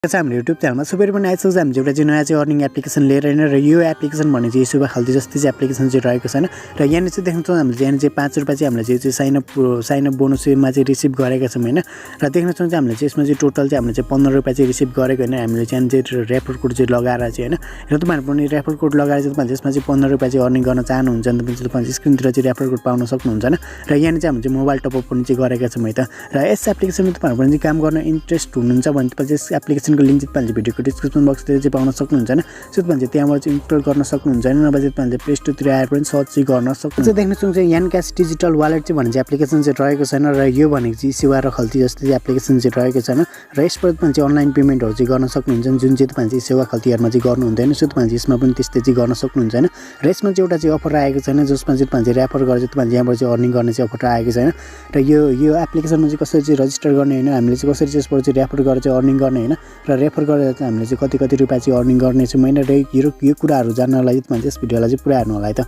हाम्रो युट्युब च्यानलमा सबैले पनि आइसक्छ हामी एउटा चाहिँ नयाँ चाहिँ अर्निङ एप्लिकेसन लिएर हैन र यो एप्लिकेसन भने चाहिँ एसेवा खाल्ती जस्तै चाहिँ एप्लिकेसन चाहिँ रहेको छैन र यहाँ चाहिँ देख्न सक्छौँ हामीले यहाँ चाहिँ 5 रुपैयाँ चाहिँ हामीले चाहिँ साइन अप बोनसमा चाहिँ रिसिभ गरेका छौँ हैन र देख्न सक्छौँ चाहिँ हामीले चाहिँ यसमा चाहिँ टोटल चाहिँ हामीले चाहिँ 15 रुपैयाँ चाहिँ रिसिभ गरेको हैन हामीले चाहिँ रेफर कोड चाहिँ लगाएर चाहिँ हैन र तपाईहरु पनि रेफर कोड लगाएर चाहिँ तपाईहरुले यसमा चाहिँ 15 रुपैयाँ चाहिँ अर्निङ गर्न चाहनुहुन्छ भने तपाईहरुले स्क्रिनतिर चाहिँ रेफर कोड पाउन सक्नुहुन्छ हैन र यहाँ चाहिँ हामीले चाहिँ मोबाइल टपअप पनि चाहिँ गरेका छौँ है त र यस एप्लिकेसनमा तपाईहरु पनि काम गर्न इन्ट्रेस्ट हुनुहुन्छ भने तपाईले यस एप्लिकेसनको लिंक चाहिँ तपाईले भिडियोको डिस्क्रिप्सन बक्सतिर चाहिँ पाउन सक्नुहुन्छ हैन सो तपाईले त्यहाँबाट चाहिँ इन्स्टल गर्न सक्नुहुन्छ हैन नभए चाहिँ तपाईले प्ले स्टोर तिर आएर पनि सर्च चाहिँ गर्न सक्नुहुन्छ देख्न सक्नुहुन्छ Ncash डिजिटल वालेट चाहिँ भन्ने चाहिँ एप्लिकेसन चाहिँ रहेको छैन र यो भनेको चाहिँ एसेवा र खल्ती जस्तै चाहिँ एप्लिकेसन चाहिँ रहेको छैन र यसबाट तपाईले चाहिँ अनलाइन पेमेन्टहरु चाहिँ गर्न सक्नुहुन्छ जुन चाहिँ तपाईले चाहिँ एसेवा खल्तीहरुमा चाहिँ गर्नु हुँदैन सो तपाईले यसमा पनि त्यस्तै चाहिँ गर्न सक्नुहुन्छ हैन र यसमा चाहिँ एउटा चाहिँ अफर आएको छैन जसमा चाहिँ तपाईले रेफर गरेर चाहिँ तपाईले यहाँबाट चाहिँ अर्निङ गर्ने चाहिँ अफर आएको छैन र यो एप्लिकेसनमा चाहिँ कसरी चाहिँ रजिस्टर गर्ने हैन हामीले चाहिँ कसरी चाहिँ यसबाट चाहिँ रेफर गरेर चाहिँ अर्निङ गर्ने हैन र रेफर गरेर चाहिँ हामीले चाहिँ कति रुपैयाँ चाहिँ अर्निङ गर्ने छौं हैन र यो कुराहरु जान्नलाई तपाईले यस भिडियोलाई चाहिँ पुरा हेर्नु होला है त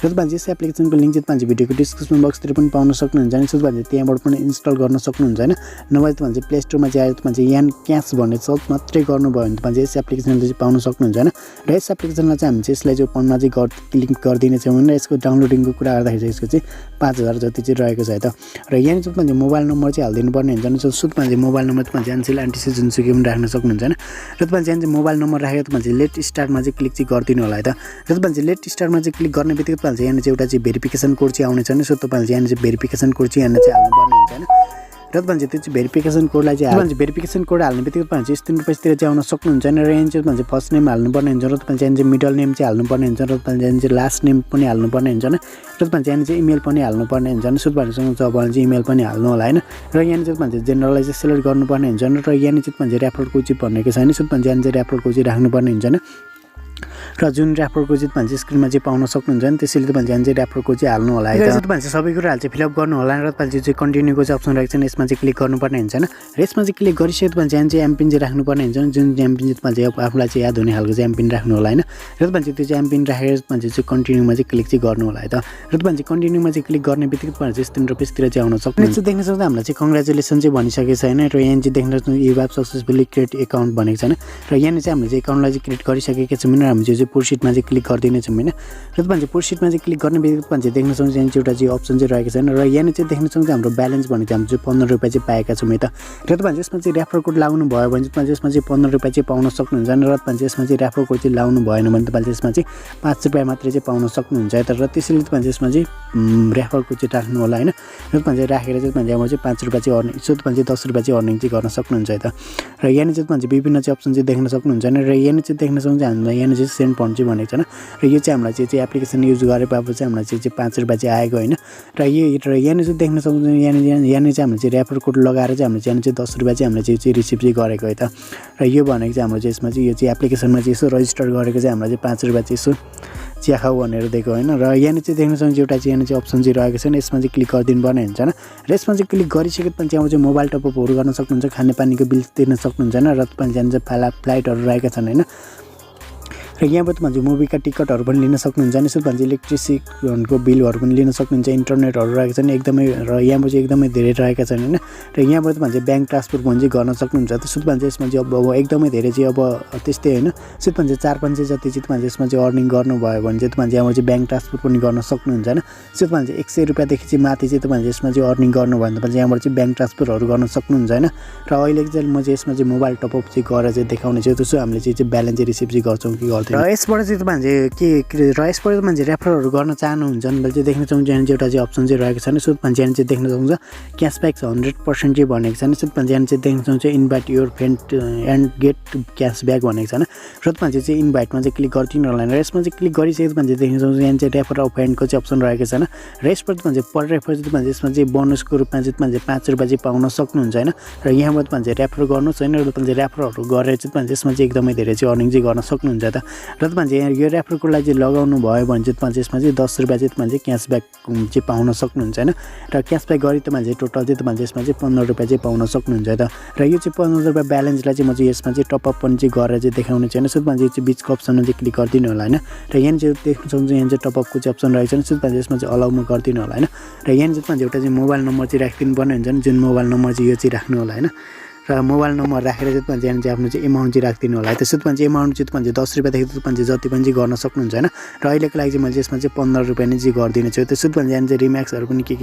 र तपाईले यस एप्लिकेसनको लिंक चाहिँ तपाईले भिडियोको डिस्क्रिप्सन बक्सतिर पनि पाउन सक्नुहुन्छ हैन सो तपाईले त्यहाँबाट पनि इन्स्टल गर्न सक्नुहुन्छ हैन नभए तपाईले चाहिँ प्ले स्टोरमा चाहिँ आएर तपाईले चाहिँ Ncash भन्ने सर्च मात्रै गर्नुभयो भने तपाईले यस एप्लिकेसनलाई चाहिँ पाउन सक्नुहुन्छ हैन र यस एप्लिकेसनलाई चाहिँ हामी चाहिँ यसलाई चाहिँ पढ्न चाहिँ क्लिक गरिदिने छौं हैन यसको डाउनलोडिङको कुरा गर्दाखेरि यसको चाहिँ 5000 जति चाहिँ रहेको छ है त र यहाँ चाहिँ तपाईले मोबाइल नम्बर चाहिँ हाल्दिनु पर्ने हुन्छ नि सो तपाईले मोबाइल नम्बर तपाईले एनसिल एन्टिसी जुनसुकै पनि राख्न सक्नुहुन्छ हैन र तपाईले चाहिँ मोबाइल नम्बर राखेर तपाईले चाहिँ लेट स्टार्टमा चाहिँ क्लिक चाहिँ गर्दिनु होला है त र तपाईले चाहिँ लेट स्टार्टमा चाहिँ क्लिक गर्ने बित्तिकै तपाईले चाहिँ यहाँ चाहिँ एउटा चाहिँ भेरिफिकेसन कोड चाहिँ आउने छ नि सो तपाईले चाहिँ यहाँ चाहिँ भेरिफिकेसन कोड चाहिँ यहाँ चाहिँ हाल्नु पर्ने हुन्छ हैन र तपाईले चाहिँ त्यो चाहिँ भेरिफिकेसन कोडलाई चाहिँ भेरिफिकेसन कोड हाल्ने बित्तिकै तपाईले चाहिँ स्क्रिन पेजतिर चाहिँ आउन सक्नुहुन्छ हैन र यहाँ चाहिँ तपाईले चाहिँ फर्स्ट नेम हाल्नु पर्ने हुन्छ र तपाईले चाहिँ मिडल नेम चाहिँ हाल्नु पर्ने हुन्छ र तपाईले चाहिँ लास्ट नेम पनि हाल्नु पर्ने हुन्छ हैन र तपाईले चाहिँ इमेल पनि हाल्नु पर्ने हुन्छ नि सो तपाईहरुसँग चाहिँ इमेल पनि हाल्नु होला हैन र यहाँ चाहिँ तपाईले जेनरललाई चाहिँ सिलेक्ट गर्नुपर्ने हुन्छ र यहाँ चाहिँ तपाईले रेफर कोड चाहिँ भनेको छैन सो तपाईले यहाँ चाहिँ रेफर कोड चाहिँ राख्नुपर्ने हुन्छ हैन र जुन रेफर कोड चाहिँ तपाईले स्क्रिनमा चाहिँ पाउन सक्नुहुन्छ नि त्यसैले तपाईले यहाँ चाहिँ रेफर कोड चाहिँ हाल्नु होला है त तपाईले चाहिँ सबै कुराहरु चाहिँ फिलअप गर्नु होला र तपाईले चाहिँ कन्टिन्युको चाहिँ अप्सन रहेको छ यसमा चाहिँ क्लिक गर्नुपर्ने हुन्छ हैन र यसमा चाहिँ क्लिक गरिसके तपाईले यहाँ चाहिँ एमपिन चाहिँ राख्नुपर्ने हुन्छ जुन एमपिन चाहिँ तपाईले चाहिँ आफुलाई चाहिँ याद हुने खालको चाहिँ एमपिन राख्नु होला हैन र तपाईले चाहिँ त्यो चाहिँ एमपिन राखेर तपाईले चाहिँ कन्टिन्युमा चाहिँ क्लिक चाहिँ गर्नु होला है त र तपाईले चाहिँ कन्टिन्युमा चाहिँ क्लिक गर्ने बित्तिकै तपाईले चाहिँ 3 रुपैयाँतिर चाहिँ आउन सक्नुहुन्छ देख्न सक्नुहुन्छ हामीलाई चाहिँ कंग्रेचुलेसन चाहिँ भनिसकेको छ हैन र यहाँ चाहिँ देख्न सक्नुहुन्छ you have successfully create account भनेको छ हैन र यहाँ चाहिँ हामीले चाहिँ अकाउन्टलाई चाहिँ क्रिएट गरिसकेका छौं र हामी चाहिँ प्रोसिडमा चाहिँ क्लिक गर्दिने छौं हैन र तपाईले चाहिँ प्रोसिडमा चाहिँ क्लिक गर्ने बित्तिकै तपाईले चाहिँ देख्न सक्नुहुन्छ यहाँ चाहिँ एउटा चाहिँ अप्सन चाहिँ रहेको छैन र यहाँ चाहिँ देख्न सक्नुहुन्छ हाम्रो ब्यालेन्स भनेको चाहिँ हामीले 15 रुपैयाँ चाहिँ पाएका छौं है त र तपाईले यसमा चाहिँ रेफर कोड लाउनु भयो भने तपाईले यसमा चाहिँ 15 रुपैयाँ चाहिँ पाउन सक्नुहुन्छ र तपाईले यसमा चाहिँ रेफर कोड चाहिँ लाउनु भएन भने तपाईले यसमा चाहिँ 5 रुपैयाँ मात्रै चाहिँ पाउन सक्नुहुन्छ है त र त्यसैले तपाईले यसमा चाहिँ रेफर कोड चाहिँ राख्नु होला हैन र तपाईले चाहिँ राखेर चाहिँ तपाईले यहाँ चाहिँ 5 रुपैयाँ चाहिँ अर्निङ सो तपाईले चाहिँ 10 रुपैयाँ चाहिँ अर्निङ चाहिँ गर्न सक्नुहुन्छ है त र यहाँ चाहिँ तपाईले विभिन्न चाहिँ अप्सन चाहिँ देख्न सक्नुहुन्छ र यहाँ चाहिँ देख्न सक्नुहुन्छ हामीलाई यहाँ चाहिँ सेन्ड फन्ड चाहिँ भनेको छ र यो चाहिँ हामीलाई चाहिँ एप्लिकेसन युज गरेपछि चाहिँ हामीलाई चाहिँ 5 रुपैयाँ चाहिँ आएको हैन र यहाँ चाहिँ देख्न सक्नुहुन्छ यहाँ चाहिँ हामीले चाहिँ रेफर कोड लगाएर चाहिँ हामीले चाहिँ 10 रुपैयाँ चाहिँ हामीले चाहिँ रिसिभ चाहिँ गरेको है त र यो भनेको चाहिँ हाम्रो चाहिँ यसमा चाहिँ यो चाहिँ एप्लिकेसनमा चाहिँ यसो रजिस्टर गरेको चाहिँ हामीलाई चाहिँ 5 रुपैयाँ चाहिँ यसो चिया खाऊ भनेर दिएको हैन र यहाँ चाहिँ देख्न सक्नुहुन्छ एउटा चाहिँ यहाँ चाहिँ अप्सन चाहिँ रहेको छ यसमा चाहिँ क्लिक गरिदिनु पर्ने हुन्छ हैन र यसमा चाहिँ क्लिक गरिसकेपछि चाहिँ चाहिँ मोबाइल टपअपहरु गर्न सक्नुहुन्छ खानेपानीको बिल तिर्न सक्नुहुन्छ हैन र तपाईले चाहिँ फ्लाइटहरु रहेका छन् हैन र यहाँबाट तपाईले मुभीका टिकटहरु पनि लिन सक्नुहुन्छ नि सो तपाईले इलेक्ट्रिसिटीको बिलहरु पनि लिन सक्नुहुन्छ इन्टरनेटहरु रहेको छन् एकदमै र यहाँबाट चाहिँ एकदमै धेरै रहेका छन् हैन र यहाँबाट तपाईले ब्याङ्क ट्रान्सफर पनि चाहिँ गर्न सक्नुहुन्छ त्यसो तपाईले यसमा चाहिँ अब एकदमै धेरै चाहिँ अब त्यस्तै हैन सो तपाईले 4-5 जति चाहिँ तपाईले यसमा चाहिँ अर्निङ गर्नु भयो भने चाहिँ तपाईले यहाँबाट चाहिँ ब्याङ्क ट्रान्सफर पनि गर्न सक्नुहुन्छ हैन सो तपाईले 100 रुपैयाँ देखि चाहिँ माथि चाहिँ तपाईले यसमा चाहिँ अर्निङ गर्नु भयो भने तपाईले यहाँबाट चाहिँ ब्याङ्क ट्रान्सफरहरु गर्न सक्नुहुन्छ हैन र अहिले चाहिँ म चाहिँ यसमा चाहिँ मोबाइल टपअप चाहिँ गरेर चाहिँ देखाउने छु त्यसो हामीले चाहिँ ब्यालेन्स चाहिँ रिसिभ चाहिँ गर्छौं कि गर्दैन र यसबाट चाहिँ तपाईले के र यसबाट तपाईले रेफरहरु गर्न चाहनुहुन्छ भने चाहिँ देख्न सक्नुहुन्छ यहाँ चाहिँ एउटा चाहिँ अप्सन चाहिँ रहेको छ नि सो तपाईले यहाँ चाहिँ देख्न सक्नुहुन्छ क्याशब्याक 100% चाहिँ भनेको छ नि सो तपाईले यहाँ चाहिँ देख्न सक्नुहुन्छ invite your friend and get cashback भनेको छ नि र तपाईले चाहिँ इन्भाइटमा चाहिँ क्लिक गर्दिनु होला र यसमा चाहिँ क्लिक गरिसकेपछि तपाईले देख्न सक्नुहुन्छ यहाँ चाहिँ रेफर अ फ्रेन्डको चाहिँ अप्सन रहेको छ र यसबाट तपाईले पर रेफर चाहिँ तपाईले यसमा चाहिँ बोनसको रूपमा चाहिँ तपाईले 5 रुपैयाँ चाहिँ पाउन सक्नुहुन्छ हैन र यहाँबाट तपाईले रेफर गर्नुस् हैन र तपाईले रेफरहरु गरेर चाहिँ तपाईले यसमा चाहिँ एकदमै धेरै चाहिँ अर्निङ चाहिँ गर्न सक्नुहुन्छ त र तपाईले यो रेफर कोडलाई चाहिँ लगाउनु भयो भने चाहिँ तपाईले यसमा चाहिँ 10 रुपैयाँ चाहिँ तपाईले क्याशब्याक चाहिँ पाउन सक्नुहुन्छ हैन र क्याशब्याक गरी तपाईले चाहिँ टोटल चाहिँ तपाईले यसमा चाहिँ 15 रुपैयाँ चाहिँ पाउन सक्नुहुन्छ त र यो चाहिँ 15 रुपैयाँ ब्यालेन्सलाई चाहिँ म चाहिँ यसमा चाहिँ टप अप पनि चाहिँ गरेर चाहिँ देखाउने छैन सो तपाईले चाहिँ बीचको अप्सनमा चाहिँ क्लिक गर्दिनु होला हैन र यहाँ चाहिँ देख्न सक्नुहुन्छ यहाँ चाहिँ टप अपको चाहिँ अप्सन रहेको छ सो तपाईले यसमा चाहिँ अलाउमा गर्दिनु होला हैन र यहाँ चाहिँ तपाईले एउटा चाहिँ मोबाइल नम्बर चाहिँ राख्दिनु पर्ने हुन्छ नि जुन मोबाइल नम्बर चाहिँ यो चाहिँ राख्नु होला हैन र मोबाइल नम्बर राखेर चाहिँ तपाईले यहाँ चाहिँ आफ्नो चाहिँ एमाउन्ट चाहिँ राखिदिनु होला है। त्यसो तपाईले चाहिँ एमाउन्ट चाहिँ तपाईले 10 रुपैयाँदेखि तपाईले जति पनि चाहिँ गर्न सक्नुहुन्छ हैन। र अहिलेको लागि चाहिँ मैले यसमा चाहिँ 15 रुपैयाँ नै चाहिँ गरिदिने छु। त्यसो तपाईले यहाँ चाहिँ रिम्याक्सहरु पनि के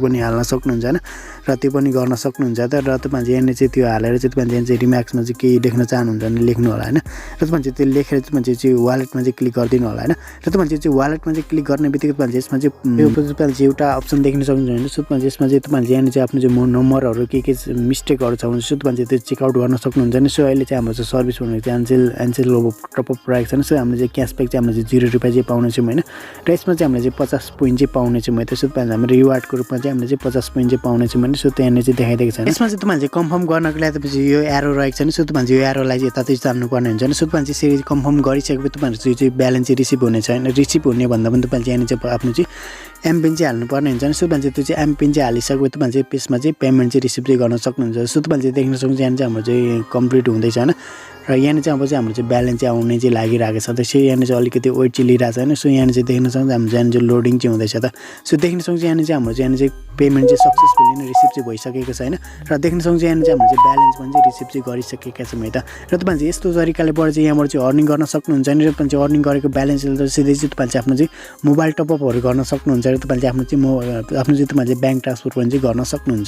पनि हाल्न सक्नुहुन्छ हैन र त्यो पनि गर्न सक्नुहुन्छ त। र तपाईले यहाँ चाहिँ त्यो हालेर चाहिँ तपाईले यहाँ चाहिँ रिम्याक्समा चाहिँ के लेख्न चाहनुहुन्छ भने लेख्नु होला हैन। र तपाईले त्यो लेखेर तपाईले चाहिँ वालेटमा चाहिँ क्लिक गरिदिनु होला हैन। र तपाईले चाहिँ वालेटमा चाहिँ क्लिक गर्ने बित्तिकै तपाईले यसमा चाहिँ तपाईले चाहिँ एउटा अप्सन देख्न सक्नुहुन्छ हैन। सो तपाईले यसमा चाहिँ तपाईले यहाँ चाहिँ आफ्नो चाहिँ नम्बरहरु के मिस्टेकहरु छ भने सो तपाईले चाहिँ त्यो चेक आउट गर्न सक्नुहुन्छ हैन। सो अहिले चाहिँ हाम्रो चाहिँ सर्भिस भनेको चाहिँ एन्सेल टप अप राखेको छैन। सो हामीले चाहिँ क्यासब्याक चाहिँ हामीले चाहिँ 0 रुपैयाँ चाहिँ पाउने छौँ हैन। र यसमा चाहिँ हामीले चाहिँ 50 पोइन्ट चाहिँ पाउने छौँ है। त्यसो तपाईले हाम्रो रिवार्डको रूपमा चाहिँ हामीले चाहिँ 50 पोइन्ट चाहिँ पाउने छौँ हैन। सो त्यहाँले चाहिँ देखाइदिएको छ। यसमा चाहिँ तपाईले चाहिँ कन्फर्म गर्नको लागि तपाईले यो एरो रहेको छ नि। सो तपाईले यो एरोलाई चाहिँ यता जान्नु पर्ने हुन्छ नि। सो तपाईले चाहिँ यसरी कन्फर्म गरिसकेपछि तपाईहरु चाहिँ ब्यालेन्स चाहिँ रिसिभ हुनेछ हैन। रिसिभ हुने भन्दा पनि तपाईले चाहिँ यहाँ चाहिँ आफ्नो चाहिँ एमपिन चाहिँ हाल्नु पर्ने हुन्छ नि। सो तपाईले चाहिँ त्यो चाहिँ एमपिन चाहिँ हालिसकेपछि तपाईले चाहिँ त्यसमा चाहिँ पेमेन्ट चाहिँ रिसिभ चाहिँ गर्न सक्नुहुन्छ। सो तपाईले चाहिँ देख्न सक्नुहुन्छ यहाँ चाहिँ हाम्रो चाहिँ कम्प्लिट हुँदैछ हैन। र यहाँ चाहिँ अब चाहिँ हाम्रो चाहिँ ब्यालेन्स चाहिँ आउने चाहिँ लागिरहेको छ। त्यसै यहाँ चाहिँ अलिकति वेट चाहिँ लिइरहेको छ हैन। सो यहाँ चाहिँ देख्न सक्नुहुन्छ हाम्रो यहाँ चाहिँ लोडिङ चाहिँ हुँदैछ त। सो देख्न सक्नुहुन्छ यहाँ चाहिँ हाम्रो चाहिँ पेमेन्ट चाहिँ सक्सेसफुली नै रिसिभ चाहिँ भइसकेको छ हैन। र देख्न सक्नुहुन्छ यहाँ चाहिँ हाम्रो चाहिँ ब्यालेन्स पनि चाहिँ रिसिभ चाहिँ गरिसकेका छौँ है त। र तपाईले चाहिँ यस्तो तरिकालेबाट चाहिँ यहाँबाट चाहिँ अर्निङ गर्न सक्नुहुन्छ नि। र तपाईले चाहिँ अर्निङ गरेको ब्यालेन्सले सिधै चाहिँ तपाईले चाहिँ आफ्नो चाहिँ मोबाइल टपअपहरु गर्न सक्नुहुन्छ। र तपाईले चाहिँ आफ्नो चाहिँ आफ्नो चाहिँ तपाईले चाहिँ ब्याङ्क ट्रान्सफर पनि चाहिँ गर्न सक्नुहुन्छ।